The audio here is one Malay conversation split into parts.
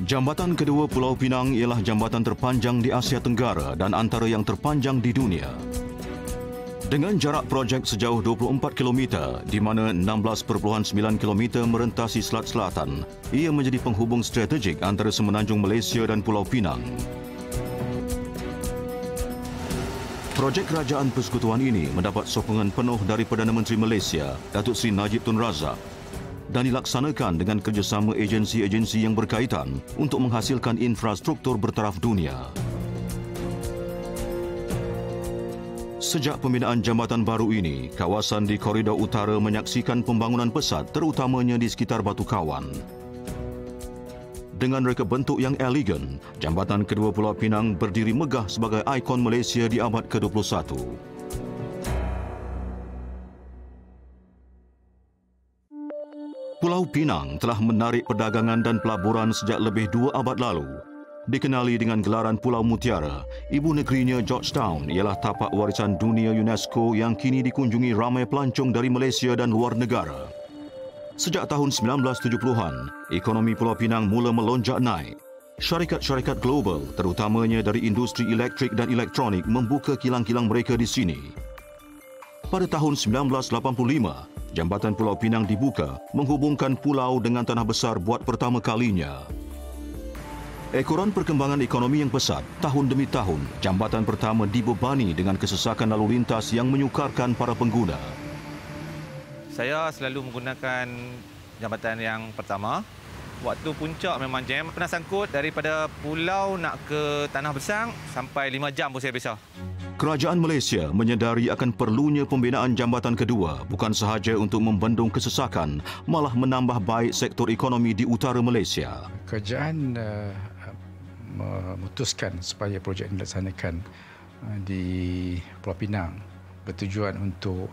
Jambatan kedua Pulau Pinang ialah jambatan terpanjang di Asia Tenggara dan antara yang terpanjang di dunia. Dengan jarak projek sejauh 24 km, di mana 16.9 km merentasi Selat Selatan, ia menjadi penghubung strategik antara semenanjung Malaysia dan Pulau Pinang. Projek kerajaan persekutuan ini mendapat sokongan penuh dari Perdana Menteri Malaysia, Datuk Seri Najib Tun Razak, dan dilaksanakan dengan kerjasama agensi-agensi yang berkaitan untuk menghasilkan infrastruktur bertaraf dunia. Sejak pembinaan jambatan baru ini, kawasan di koridor utara menyaksikan pembangunan pesat terutamanya di sekitar Batu Kawan. Dengan reka bentuk yang elegan, jambatan kedua Pulau Pinang berdiri megah sebagai ikon Malaysia di abad ke-21. Pulau Pinang telah menarik perdagangan dan pelaburan sejak lebih 2 abad lalu. Dikenali dengan gelaran Pulau Mutiara, ibu negerinya Georgetown ialah tapak warisan dunia UNESCO yang kini dikunjungi ramai pelancong dari Malaysia dan luar negara. Sejak tahun 1970-an, ekonomi Pulau Pinang mula melonjak naik. Syarikat-syarikat global, terutamanya dari industri elektrik dan elektronik, membuka kilang-kilang mereka di sini. Pada tahun 1985, jambatan Pulau Pinang dibuka menghubungkan pulau dengan tanah besar buat pertama kalinya. Ekoran perkembangan ekonomi yang pesat, tahun demi tahun, jambatan pertama dibebani dengan kesesakan lalu lintas yang menyukarkan para pengguna. Saya selalu menggunakan jambatan yang pertama. Waktu puncak memang jam. Pernah sangkut daripada pulau nak ke Tanah Besar sampai 5 jam pun saya bisa. Kerajaan Malaysia menyedari akan perlunya pembinaan jambatan kedua bukan sahaja untuk membendung kesesakan, malah menambah baik sektor ekonomi di utara Malaysia. Kerajaan memutuskan supaya projek ini dilaksanakan di Pulau Pinang bertujuan untuk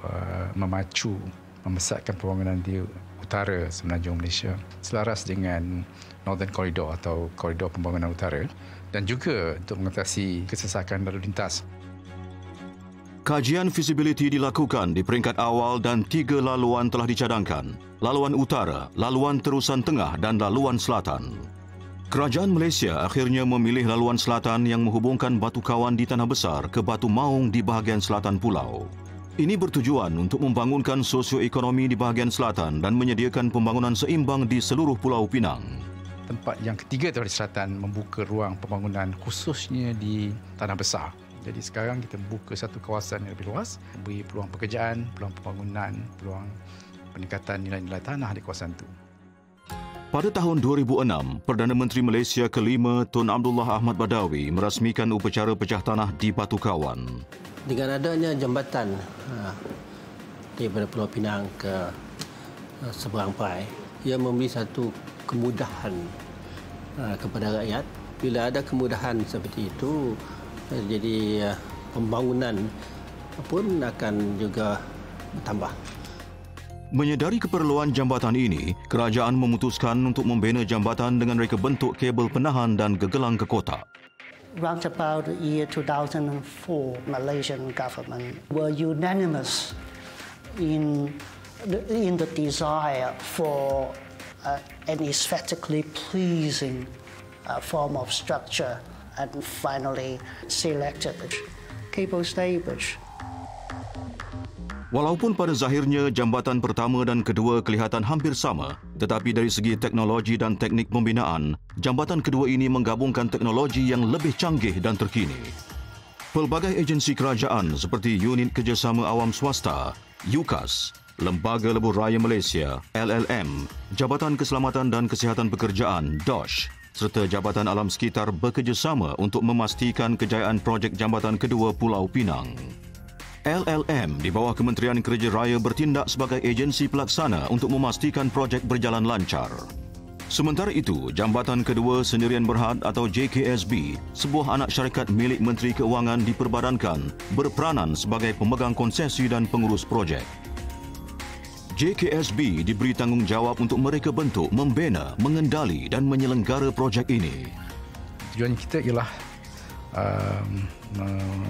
membesarkan pembangunan di utara semenanjung Malaysia selaras dengan Northern Corridor atau koridor pembangunan utara dan juga untuk mengatasi kesesakan lalu lintas. Kajian feasibility dilakukan di peringkat awal dan 3 laluan telah dicadangkan. Laluan utara, laluan terusan tengah dan laluan selatan. Kerajaan Malaysia akhirnya memilih laluan selatan yang menghubungkan Batu Kawan di Tanah Besar ke Batu Maung di bahagian selatan pulau. Ini bertujuan untuk membangunkan sosioekonomi di bahagian selatan dan menyediakan pembangunan seimbang di seluruh Pulau Pinang. Tempat yang ketiga di selatan membuka ruang pembangunan khususnya di Tanah Besar. Jadi sekarang kita membuka satu kawasan yang lebih luas, memberi peluang pekerjaan, peluang pembangunan, peluang peningkatan nilai-nilai tanah di kawasan itu. Pada tahun 2006, Perdana Menteri Malaysia kelima Tun Abdullah Ahmad Badawi merasmikan upacara pecah tanah di Batu Kawan. Dengan adanya jambatan daripada Pulau Pinang ke seberang perai, ia memberi satu kemudahan kepada rakyat. Bila ada kemudahan seperti itu, jadi pembangunan pun akan juga bertambah. Menyedari keperluan jambatan ini, kerajaan memutuskan untuk membina jambatan dengan reka bentuk kabel penahan dan gegelang ke kotak. Round about the year 2004, Malaysian government were unanimous in the desire for an aesthetically pleasing form of structure, and finally selected the cable stay bridge. Walaupun pada zahirnya jambatan pertama dan kedua kelihatan hampir sama, tetapi dari segi teknologi dan teknik pembinaan, jambatan kedua ini menggabungkan teknologi yang lebih canggih dan terkini. Pelbagai agensi kerajaan seperti Unit Kerjasama Awam Swasta, UKAS, Lembaga Lebuh Raya Malaysia, LLM, Jabatan Keselamatan dan Kesihatan Pekerjaan, DOSH, serta Jabatan Alam Sekitar bekerjasama untuk memastikan kejayaan projek jambatan kedua Pulau Pinang. LLM di bawah Kementerian Kerja Raya bertindak sebagai agensi pelaksana untuk memastikan projek berjalan lancar. Sementara itu, Jambatan Kedua Sendirian Berhad atau JKSB, sebuah anak syarikat milik Menteri Keuangan diperbadankan, berperanan sebagai pemegang konsesi dan pengurus projek. JKSB diberi tanggungjawab untuk mereka bentuk, membina, mengendali dan menyelenggara projek ini. Tujuan kita ialah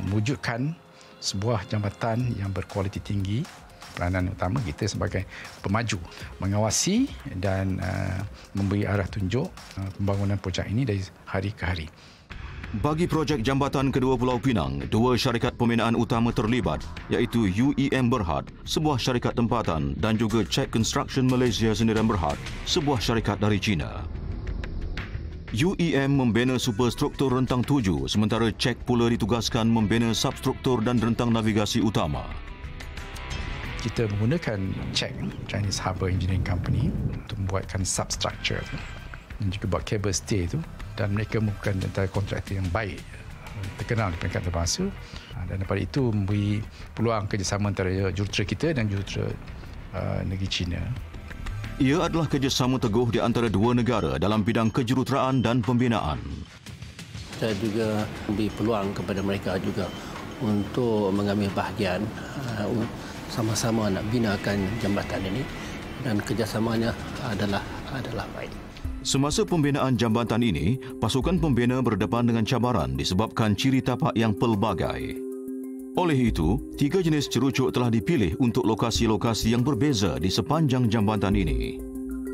mewujudkan sebuah jambatan yang berkualiti tinggi, peranan utama kita sebagai pemaju, mengawasi dan memberi arah tunjuk pembangunan projek ini dari hari ke hari. Bagi projek jambatan kedua Pulau Pinang, dua syarikat pembinaan utama terlibat iaitu UEM Berhad, sebuah syarikat tempatan dan juga Czech Construction Malaysia Sdn Bhd, sebuah syarikat dari China. UEM membina superstruktur rentang 7 sementara Czech pula ditugaskan membina substruktur dan rentang navigasi utama. Kita menggunakan Czech, Chinese Harbour Engineering Company untuk membuatkan substructure tu dan juga buat cable stay tu, dan mereka merupakan antara kontraktor yang baik, terkenal di peringkat antarabangsa, dan daripada itu memberi peluang kerjasama antara jurutera kita dan jurutera negeri China. Ia adalah kerjasama teguh di antara dua negara dalam bidang kejuruteraan dan pembinaan. Saya juga beri peluang kepada mereka juga untuk mengambil bahagian sama-sama nak binakan jambatan ini, dan kerjasamanya adalah baik. Semasa pembinaan jambatan ini, pasukan pembina berdepan dengan cabaran disebabkan ciri tapak yang pelbagai. Oleh itu, 3 jenis cerucuk telah dipilih untuk lokasi-lokasi yang berbeza di sepanjang jambatan ini.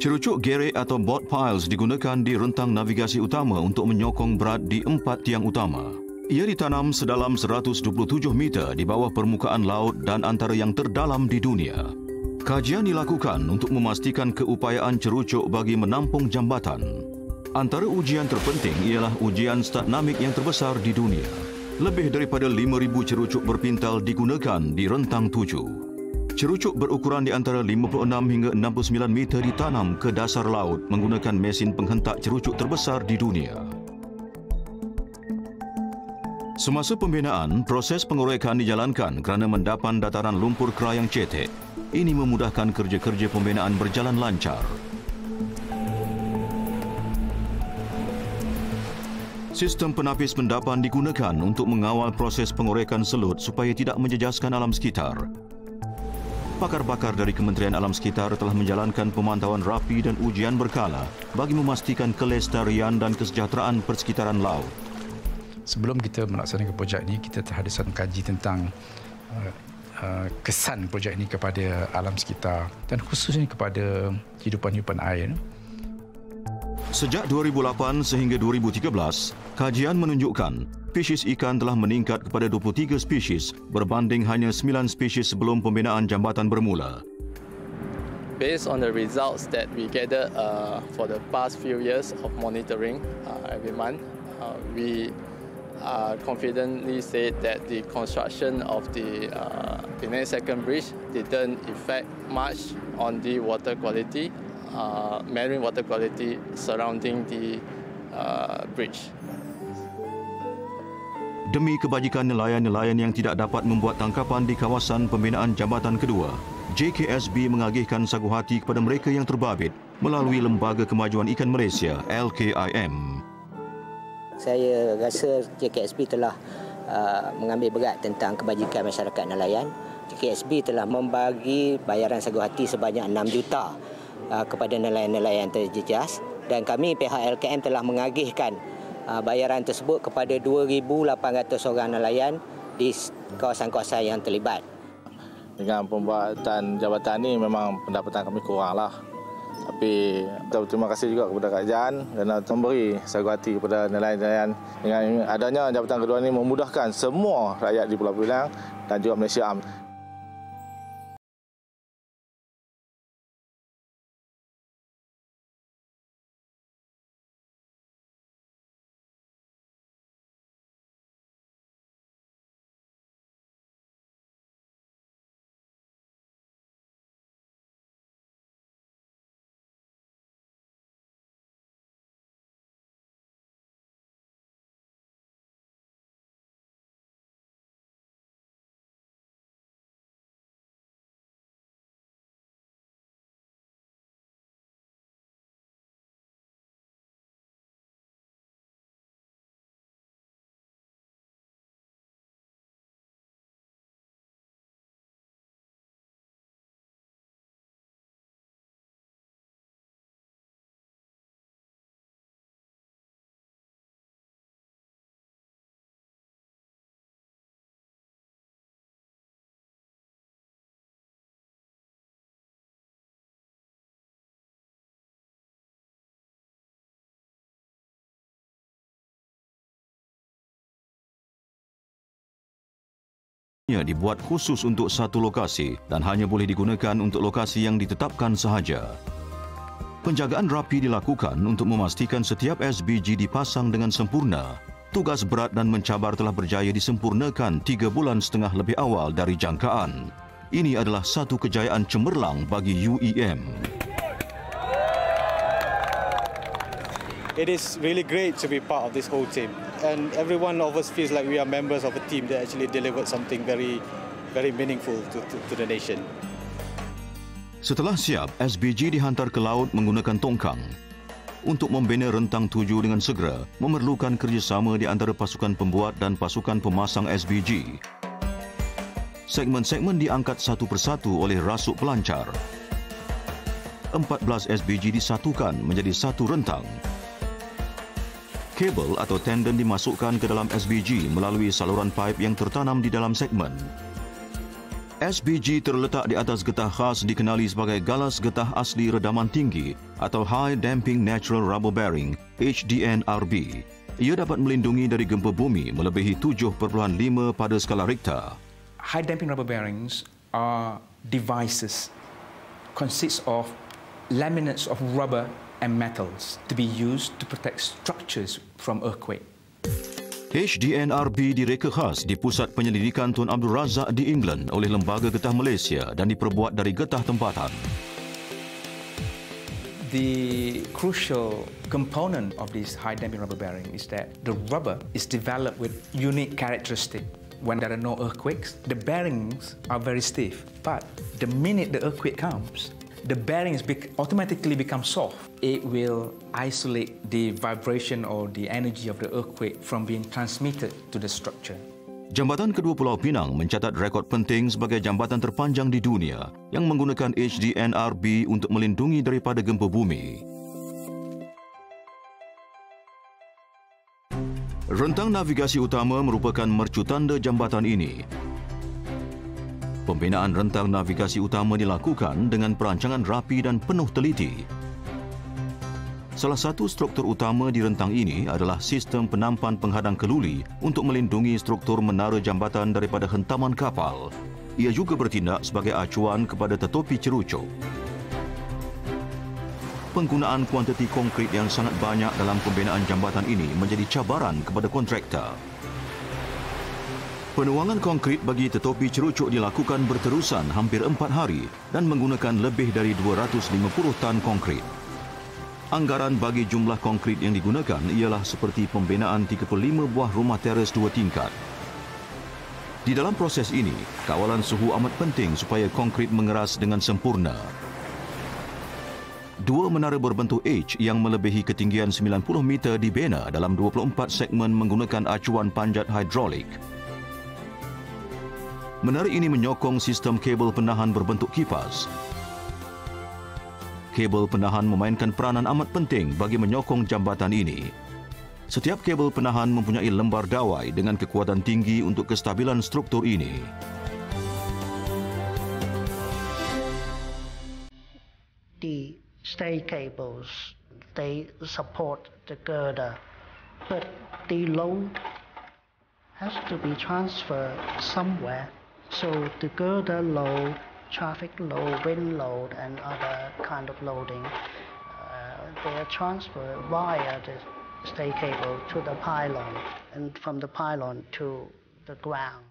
Cerucuk gerek atau board piles digunakan di rentang navigasi utama untuk menyokong berat di 4 tiang utama. Ia ditanam sedalam 127 meter di bawah permukaan laut dan antara yang terdalam di dunia. Kajian dilakukan untuk memastikan keupayaan cerucuk bagi menampung jambatan. Antara ujian terpenting ialah ujian statnamik yang terbesar di dunia. Lebih daripada 5,000 cerucuk berpintal digunakan di rentang 7. Cerucuk berukuran di antara 56 hingga 69 meter ditanam ke dasar laut menggunakan mesin penghentak cerucuk terbesar di dunia. Semasa pembinaan, proses pengorekan dijalankan kerana mendapan dataran lumpur kera yang cetek. Ini memudahkan kerja-kerja pembinaan berjalan lancar. Sistem penapis pendapan digunakan untuk mengawal proses pengorekan selut supaya tidak menjejaskan alam sekitar. Pakar-pakar dari Kementerian Alam Sekitar telah menjalankan pemantauan rapi dan ujian berkala bagi memastikan kelestarian dan kesejahteraan persekitaran laut. Sebelum kita melaksanakan projek ini, kita telah ada satu kaji tentang kesan projek ini kepada alam sekitar dan khususnya kepada kehidupan air. Sejak 2008 sehingga 2013, kajian menunjukkan spesies ikan telah meningkat kepada 23 spesies berbanding hanya 9 spesies sebelum pembinaan jambatan bermula. Based on the results that we gathered for the past few years of monitoring every month, we confidently say that the construction of the Penang Second Bridge didn't affect much on the water quality, marine water quality surrounding the bridge. Demi kebajikan nelayan-nelayan yang tidak dapat membuat tangkapan di kawasan pembinaan jambatan kedua, JKSB mengagihkan sagu hati kepada mereka yang terbabit melalui Lembaga Kemajuan Ikan Malaysia, LKIM. Saya rasa JKSB telah mengambil berat tentang kebajikan masyarakat nelayan. JKSB telah membagi bayaran sagu hati sebanyak 6 juta kepada nelayan-nelayan terjejas, dan kami pihak LKM telah mengagihkan bayaran tersebut kepada 2,800 orang nelayan di kawasan-kawasan yang terlibat. Dengan pembuatan jabatan ini memang pendapatan kami kuranglah. Tapi terima kasih juga kepada kerajaan kerana memberi sagu hati kepada nelayan-nelayan. Dengan adanya jabatan kedua ini memudahkan semua rakyat di Pulau Pinang dan juga Malaysia dibuat khusus untuk satu lokasi dan hanya boleh digunakan untuk lokasi yang ditetapkan sahaja. Penjagaan rapi dilakukan untuk memastikan setiap SBG dipasang dengan sempurna. Tugas berat dan mencabar telah berjaya disempurnakan 3 bulan setengah lebih awal dari jangkaan. Ini adalah satu kejayaan cemerlang bagi UEM. It is really great to be part of this whole team, and every one of us feels like we are members of a team that actually delivered something very, very meaningful to the nation. Setelah siap, SBG dihantar ke laut menggunakan tongkang. Untuk membina rentang 7 dengan segera, memerlukan kerjasama di antara pasukan pembuat dan pasukan pemasang SBG. Segmen-segmen diangkat satu persatu oleh rasuk pelancar. 14 SBG disatukan menjadi satu rentang. Kabel atau tendon dimasukkan ke dalam SBG melalui saluran pipe yang tertanam di dalam segmen. SBG terletak di atas getah khas dikenali sebagai galas getah asli redaman tinggi atau High Damping Natural Rubber Bearing HDNRB. Ia dapat melindungi dari gempa bumi melebihi 7.5 pada skala Richter. High damping rubber bearings are devices consists of laminates of rubber and metals to be used to protect structures from earthquake. HDNRB direka khas di Pusat Penyelidikan Tun Abdul Razak di England oleh Lembaga Getah Malaysia dan diperbuat dari getah tempatan. The crucial component of this high damping rubber bearing is that the rubber is developed with unique characteristics. When there are no earthquakes, the bearings are very stiff. But the minute the earthquake comes, the bearings automatically become soft. It will isolate the vibration or the energy of the earthquake from being transmitted to the structure. Jambatan Kedua Pulau Pinang mencatat rekod penting sebagai jambatan terpanjang di dunia yang menggunakan HDNRB untuk melindungi daripada gempa bumi. Rentang navigasi utama merupakan mercu tanda jambatan ini. Pembinaan rentang navigasi utama dilakukan dengan perancangan rapi dan penuh teliti. Salah satu struktur utama di rentang ini adalah sistem penampan penghadang keluli untuk melindungi struktur menara jambatan daripada hentaman kapal. Ia juga bertindak sebagai acuan kepada tetopi cerucuk. Penggunaan kuantiti konkrit yang sangat banyak dalam pembinaan jambatan ini menjadi cabaran kepada kontraktor. Penuangan konkrit bagi tetopi cerucuk dilakukan berterusan hampir 4 hari dan menggunakan lebih dari 250 tan konkrit. Anggaran bagi jumlah konkrit yang digunakan ialah seperti pembinaan 35 buah rumah teres 2 tingkat. Di dalam proses ini, kawalan suhu amat penting supaya konkrit mengeras dengan sempurna. 2 menara berbentuk H yang melebihi ketinggian 90 meter dibina dalam 24 segmen menggunakan acuan panjat hidrolik. Menara ini menyokong sistem kabel penahan berbentuk kipas. Kabel penahan memainkan peranan amat penting bagi menyokong jambatan ini. Setiap kabel penahan mempunyai lembar dawai dengan kekuatan tinggi untuk kestabilan struktur ini. The stay cables, they support the girder, but the load has to be transferred somewhere. So the girder load, traffic load, wind load, and other kind of loading, they are transferred via the stay cable to the pylon, and from the pylon to the ground.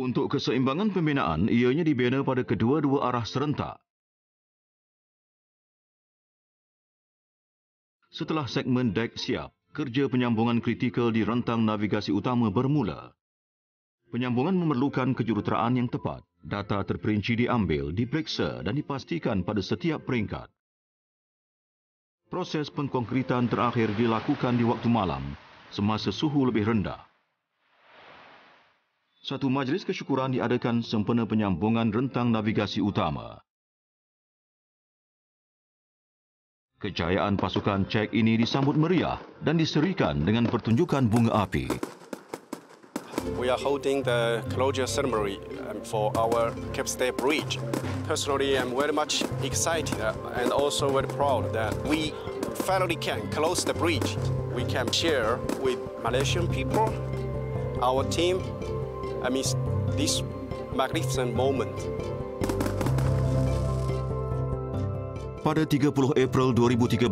Untuk keseimbangan pembinaan, ianya dibina pada kedua-dua arah serentak. Setelah segmen dek siap, kerja penyambungan kritikal di rentang navigasi utama bermula. Penyambungan memerlukan kejuruteraan yang tepat. Data terperinci diambil, diperiksa dan dipastikan pada setiap peringkat. Proses pengkonkritan terakhir dilakukan di waktu malam, semasa suhu lebih rendah. Satu majlis kesyukuran diadakan sempena penyambungan rentang navigasi utama. Kejayaan pasukan Czech ini disambut meriah dan diserikan dengan pertunjukan bunga api. We are holding the closure ceremony for our Cape Stay Bridge. Personally, I'm very much excited and also very proud that we finally can close the bridge. We can share with Malaysian people, our team, amidst this magnificent moment. Pada 30 April 2013,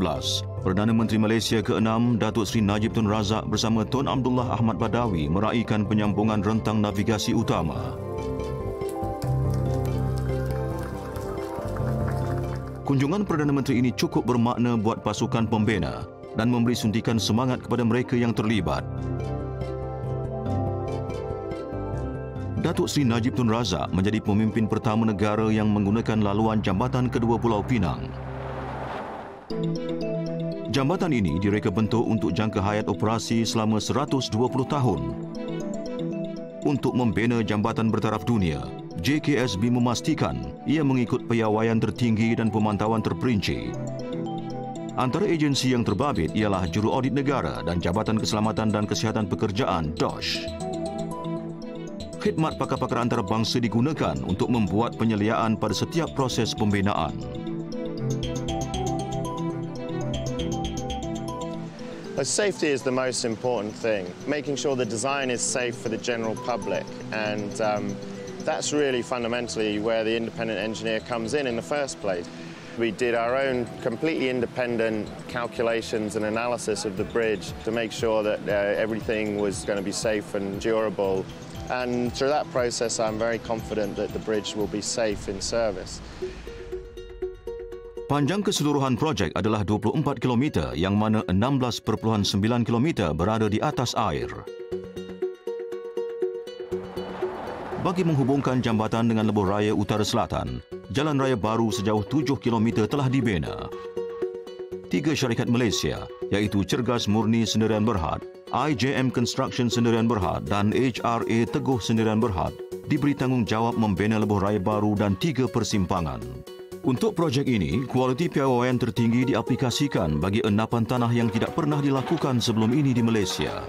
Perdana Menteri Malaysia ke-6 Datuk Seri Najib Tun Razak bersama Tun Abdullah Ahmad Badawi meraihkan penyambungan rentang navigasi utama. Kunjungan Perdana Menteri ini cukup bermakna buat pasukan pembina dan memberi suntikan semangat kepada mereka yang terlibat. Datuk Seri Najib Tun Razak menjadi pemimpin pertama negara yang menggunakan laluan jambatan kedua Pulau Pinang. Jambatan ini direka bentuk untuk jangka hayat operasi selama 120 tahun. Untuk membina jambatan bertaraf dunia, JKSB memastikan ia mengikut piawaian tertinggi dan pemantauan terperinci. Antara agensi yang terbabit ialah Juru Audit Negara dan Jabatan Keselamatan dan Kesihatan Pekerjaan (DOSH). Khidmat pakar-pakar antarabangsa digunakan untuk membuat penyeliaan pada setiap proses pembinaan. Safety is the most important thing, making sure the design is safe for the general public, and that's really fundamentally where the independent engineer comes in the first place. We did our own completely independent calculations and analysis of the bridge to make sure that everything was going to be safe and durable, and through that process I'm very confident that the bridge will be safe in service. Panjang keseluruhan projek adalah 24 km yang mana 16.9 km berada di atas air. Bagi menghubungkan jambatan dengan lebuh raya utara selatan, jalan raya baru sejauh 7 km telah dibina. 3 syarikat Malaysia iaitu Cergas Murni Sendirian Berhad, IJM Construction Sendirian Berhad dan HRA Teguh Sendirian Berhad diberi tanggungjawab membina lebuh raya baru dan 3 persimpangan. Untuk projek ini, kualiti piawaian tertinggi diaplikasikan bagi endapan tanah yang tidak pernah dilakukan sebelum ini di Malaysia.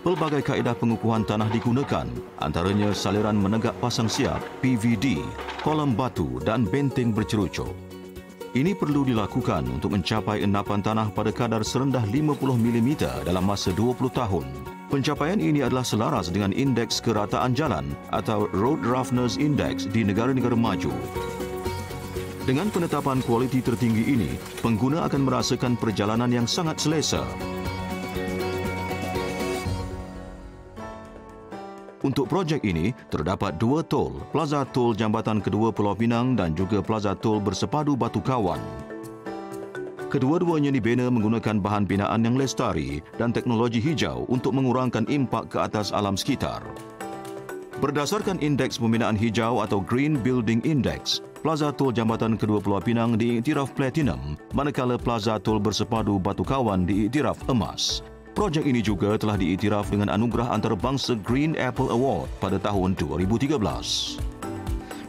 Pelbagai kaedah pengukuhan tanah digunakan, antaranya saliran menegak pasang siap, PVD, kolam batu dan benteng bercerucuk. Ini perlu dilakukan untuk mencapai endapan tanah pada kadar serendah 50 mm dalam masa 20 tahun. Pencapaian ini adalah selaras dengan Indeks Kerataan Jalan atau Road Roughness Index di negara-negara maju. Dengan penetapan kualiti tertinggi ini, pengguna akan merasakan perjalanan yang sangat selesa. Untuk projek ini, terdapat 2 tol, Plaza Tol Jambatan Kedua Pulau Pinang dan juga Plaza Tol Bersepadu Batu Kawan. Kedua-duanya dibina menggunakan bahan binaan yang lestari dan teknologi hijau untuk mengurangkan impak ke atas alam sekitar. Berdasarkan Indeks Pembinaan Hijau atau Green Building Index, Plaza Tol Jambatan Kedua Pulau Pinang diiktiraf Platinum, manakala Plaza Tol Bersepadu Batu Kawan diiktiraf Emas. Projek ini juga telah diiktiraf dengan anugerah antarabangsa Green Apple Award pada tahun 2013.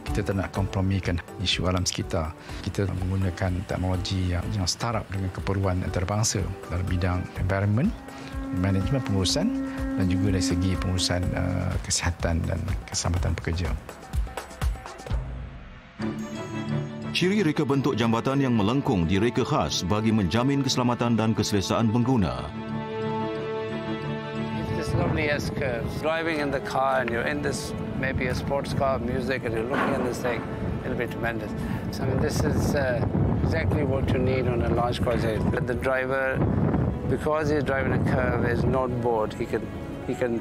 Kita tak nak kompromikan isu alam sekitar. Kita menggunakan teknologi yang startup dengan keperluan antarabangsa dalam bidang environment, manajemen pengurusan dan juga dari segi pengurusan kesihatan dan keselamatan pekerja. Ciri reka bentuk jambatan yang melengkung direka khas bagi menjamin keselamatan dan keselesaan pengguna. It's lovely S-curves. Driving in the car and you're in this, maybe a sports car, music, and you're looking at this thing, it'll be tremendous. So this is exactly what you need on a large project. But the driver, because he's driving a curve, is not bored. He can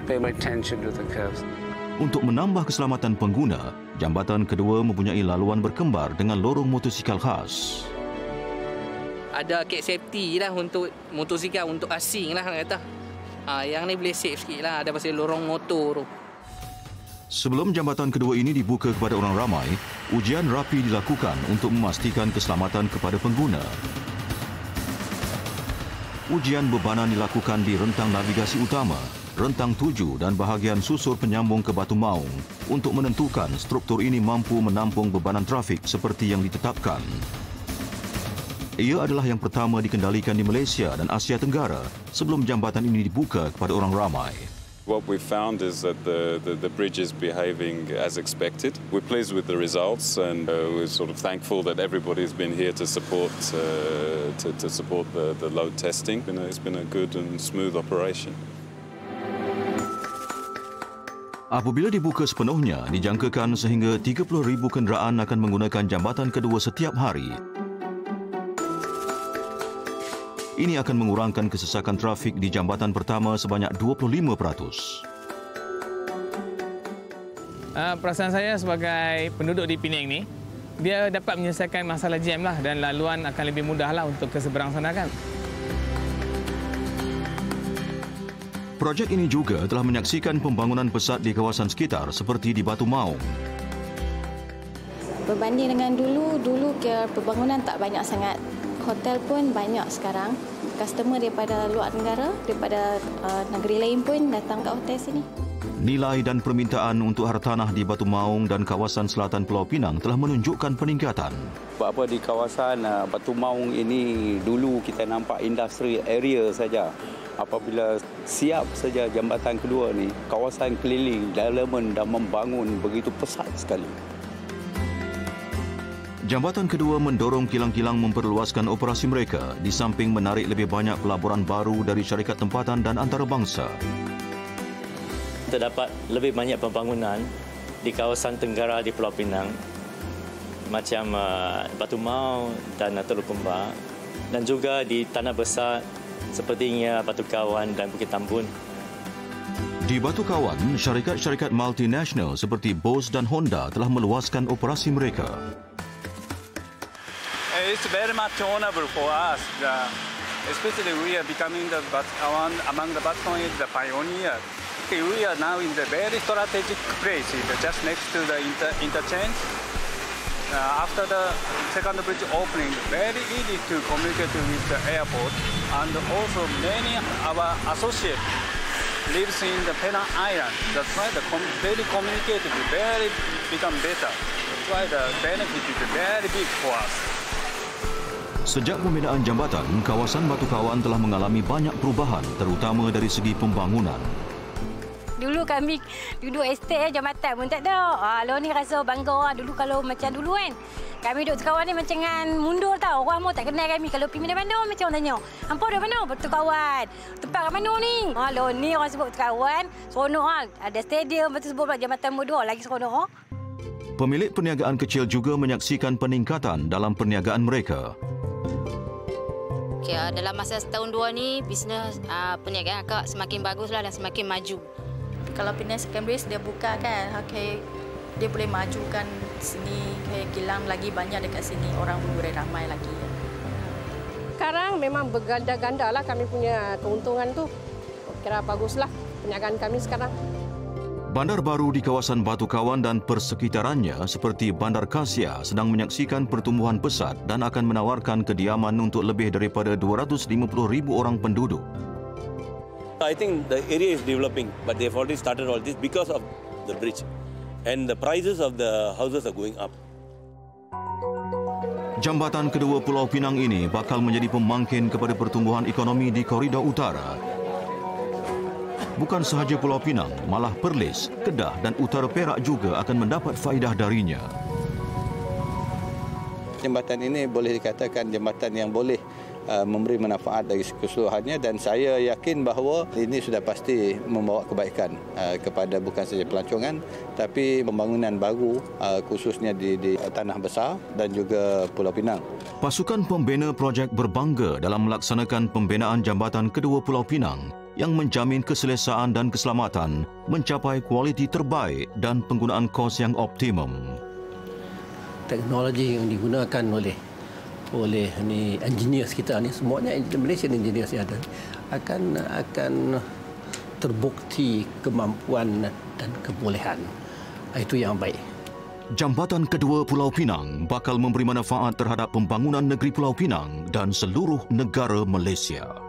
pay more attention to the curves. Untuk menambah keselamatan pengguna, jambatan kedua mempunyai laluan berkembar dengan lorong motosikal khas. Ada kek safety lah untuk motosikal, untuk asing lah kata. Yang ni boleh safe sikit lah, ada pasal lorong motor tu. Sebelum jambatan kedua ini dibuka kepada orang ramai, ujian rapi dilakukan untuk memastikan keselamatan kepada pengguna. Ujian bebanan dilakukan di rentang navigasi utama, rentang 7 dan bahagian susur penyambung ke Batu Maung untuk menentukan struktur ini mampu menampung bebanan trafik seperti yang ditetapkan. Ia adalah yang pertama dikendalikan di Malaysia dan Asia Tenggara sebelum jambatan ini dibuka kepada orang ramai. What we've found is that the bridge is behaving as expected. We're pleased with the results, and we're sort of thankful that everybody's been here to support the load testing. It's been a good and smooth operation. Apabila dibuka sepenuhnya, dijangkakan sehingga 30,000 kenderaan akan menggunakan jambatan kedua setiap hari. Ini akan mengurangkan kesesakan trafik di jambatan pertama sebanyak 25%. Perasaan saya sebagai penduduk di Penang ni, dia dapat menyelesaikan masalah jam lah dan laluan akan lebih mudah lah untuk ke seberang sana kan. Projek ini juga telah menyaksikan pembangunan pesat di kawasan sekitar seperti di Batu Maung. Berbanding dengan dulu kira pembangunan tak banyak sangat. Hotel pun banyak sekarang. Customer daripada luar negara, daripada negeri lain pun datang ke hotel sini. Nilai dan permintaan untuk hartanah di Batu Maung dan kawasan selatan Pulau Pinang telah menunjukkan peningkatan. Apa di kawasan Batu Maung ini dulu kita nampak industri area saja. Apabila siap saja jambatan kedua ni, kawasan keliling, development dan membangun begitu pesat sekali. Jambatan kedua mendorong kilang-kilang memperluaskan operasi mereka di samping menarik lebih banyak pelaburan baru dari syarikat tempatan dan antarabangsa. Terdapat lebih banyak pembangunan di kawasan tenggara di Pulau Pinang macam Batu Maung dan Teluk Kembar dan juga di tanah besar sepertinya Batu Kawan dan Bukit Tambun. Di Batu Kawan, syarikat-syarikat multinasional seperti Bose dan Honda telah meluaskan operasi mereka. It's very much honorable for us, especially we are becoming the Batu Kawan, among the Batu Kawan is the pioneer. We are now in the very strategic place, just next to the interchange. After the second bridge opening, very easy to communicate with the airport, and also many of our associates lives in the Penang Island. That's why the daily communication very become better. That's why the benefit is very big for us. Sejak pembinaan jambatan, kawasan Batu Kawan telah mengalami banyak perubahan, terutama dari segi pembangunan. Dulu kami duduk estate jambatan pun tak ada. Lo ni rasa bangga dulu kalau macam dulu kan. Kami duduk Kawan ni macam mundur tau. Orang pun tak kenal kami. Kalau pergi mana macam orang tanya. Hampa duduk mana? Batu Kawan. Tempat kat mana ni? Lo ni orang sebut Batu Kawan. Seronok lah. Ada stadium. Lepas tu sebut pula jambatan berdua. Lagi seronok. Pemilik perniagaan kecil juga menyaksikan peningkatan dalam perniagaan mereka. Okay, dalam masa setahun dua ni, bisnes perniagaan akak semakin baguslah dan semakin maju. Kalau Penang Secondary dia buka kan, okay, dia boleh majukan sini, okay, kilang lagi banyak dekat sini, orang pun boleh ramai lagi. Sekarang memang berganda-ganda lah kami punya keuntungan tu. Kira baguslah perniagaan kami sekarang. Bandar baru di kawasan Batu Kawan dan persekitarannya seperti Bandar Kasia sedang menyaksikan pertumbuhan pesat dan akan menawarkan kediaman untuk lebih daripada 250,000 orang penduduk. I think the area is developing, but they've already started all this because of the bridge. And the prices of the houses are going up. Jambatan kedua Pulau Pinang ini bakal menjadi pemangkin kepada pertumbuhan ekonomi di koridor utara. Bukan sahaja Pulau Pinang, malah Perlis, Kedah dan Utara Perak juga akan mendapat faedah darinya. Jambatan ini boleh dikatakan jambatan yang boleh memberi manfaat dari keseluruhannya dan saya yakin bahawa ini sudah pasti membawa kebaikan kepada bukan saja pelancongan tapi pembangunan baru khususnya di Tanah Besar dan juga Pulau Pinang. Pasukan pembina projek berbangga dalam melaksanakan pembinaan jambatan kedua Pulau Pinang yang menjamin keselesaan dan keselamatan, mencapai kualiti terbaik dan penggunaan kos yang optimum. Teknologi yang digunakan oleh ni engineers kita ni semuanya Malaysian engineers yang ada akan terbukti kemampuan dan kebolehan. Itu yang baik. Jambatan kedua Pulau Pinang bakal memberi manfaat terhadap pembangunan negeri Pulau Pinang dan seluruh negara Malaysia.